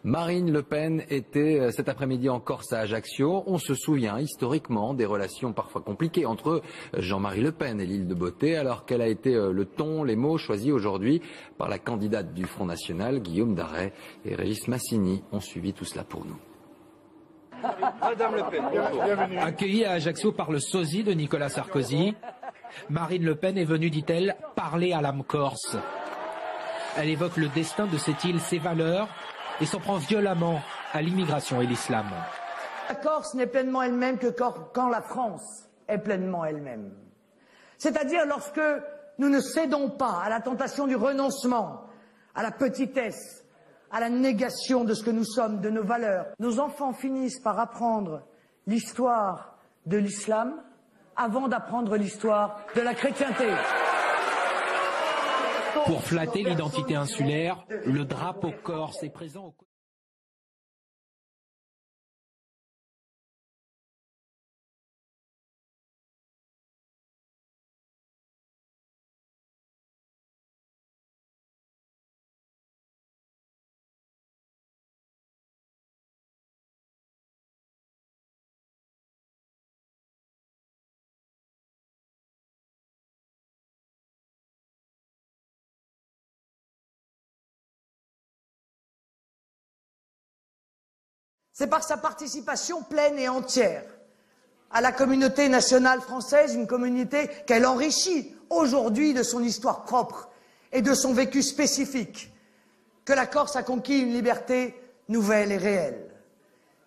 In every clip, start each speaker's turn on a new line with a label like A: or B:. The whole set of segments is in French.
A: Marine Le Pen était cet après-midi en Corse à Ajaccio. On se souvient historiquement des relations parfois compliquées entre Jean-Marie Le Pen et l'île de Beauté, alors quel a été le ton, les mots choisis aujourd'hui par la candidate du Front National, Guillaume Darey et Régis Massini ont suivi tout cela pour nous.
B: Madame Le Pen, bienvenue.
C: Accueillie à Ajaccio par le sosie de Nicolas Sarkozy, Marine Le Pen est venue, dit-elle, parler à l'âme corse. Elle évoque le destin de cette île, ses valeurs, et s'en prend violemment à l'immigration et l'islam.
D: La Corse n'est pleinement elle-même que quand la France est pleinement elle-même. C'est-à-dire lorsque nous ne cédons pas à la tentation du renoncement, à la petitesse, à la négation de ce que nous sommes, de nos valeurs. Nos enfants finissent par apprendre l'histoire de l'islam avant d'apprendre l'histoire de la chrétienté.
C: Pour flatter l'identité insulaire, le drapeau corse est présent au...
D: C'est par sa participation pleine et entière à la communauté nationale française, une communauté qu'elle enrichit aujourd'hui de son histoire propre et de son vécu spécifique, que la Corse a conquis une liberté nouvelle et réelle,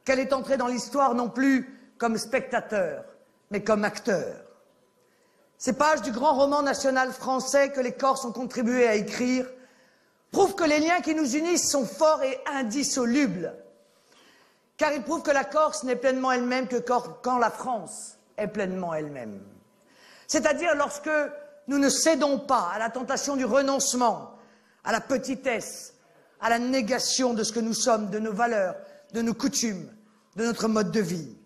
D: qu'elle est entrée dans l'histoire non plus comme spectateur, mais comme acteur. Ces pages du grand roman national français que les Corses ont contribué à écrire prouvent que les liens qui nous unissent sont forts et indissolubles, car il prouve que la Corse n'est pleinement elle-même que quand la France est pleinement elle-même. C'est-à-dire lorsque nous ne cédons pas à la tentation du renoncement, à la petitesse, à la négation de ce que nous sommes, de nos valeurs, de nos coutumes, de notre mode de vie.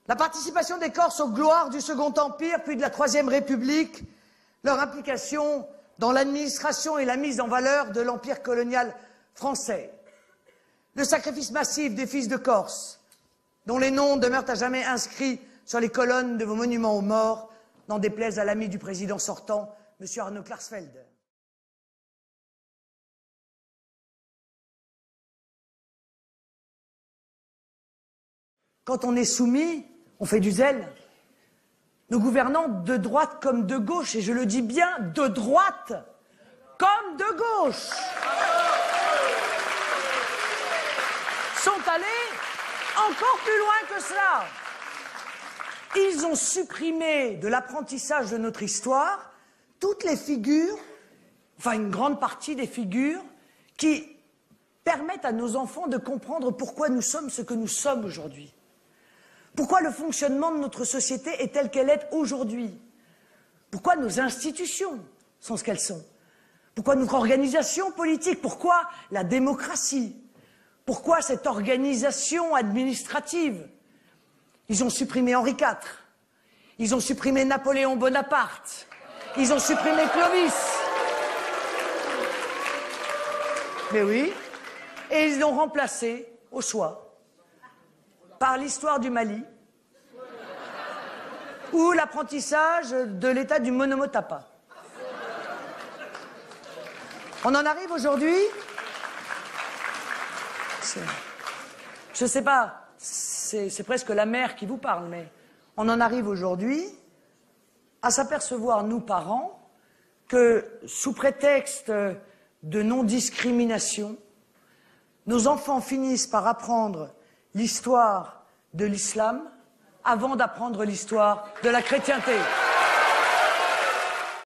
D: La participation des Corses aux gloires du Second Empire puis de la Troisième République, leur implication dans l'administration et la mise en valeur de l'empire colonial français, le sacrifice massif des fils de Corse, dont les noms demeurent à jamais inscrits sur les colonnes de vos monuments aux morts, n'en déplaise à l'ami du président sortant, M. Arnaud Klarsfeld. Quand on est soumis, on fait du zèle. Nos gouvernants de droite comme de gauche, et je le dis bien, de droite comme de gauche, sont allés encore plus loin que cela. Ils ont supprimé de l'apprentissage de notre histoire toutes les figures, enfin une grande partie des figures, qui permettent à nos enfants de comprendre pourquoi nous sommes ce que nous sommes aujourd'hui. Pourquoi le fonctionnement de notre société est tel qu'elle est aujourd'hui. Pourquoi nos institutions sont ce qu'elles sont. Pourquoi notre organisation politique. Pourquoi la démocratie. Pourquoi cette organisation administrative? Ils ont supprimé Henri IV, ils ont supprimé Napoléon Bonaparte, ils ont supprimé Clovis. Mais oui, et ils l'ont remplacé, au choix, par l'histoire du Mali ou l'apprentissage de l'état du monomotapa. On en arrive aujourd'hui... Je ne sais pas, c'est presque la mère qui vous parle, mais on en arrive aujourd'hui à s'apercevoir, nous parents, que sous prétexte de non-discrimination, nos enfants finissent par apprendre l'histoire de l'islam avant d'apprendre l'histoire de la chrétienté.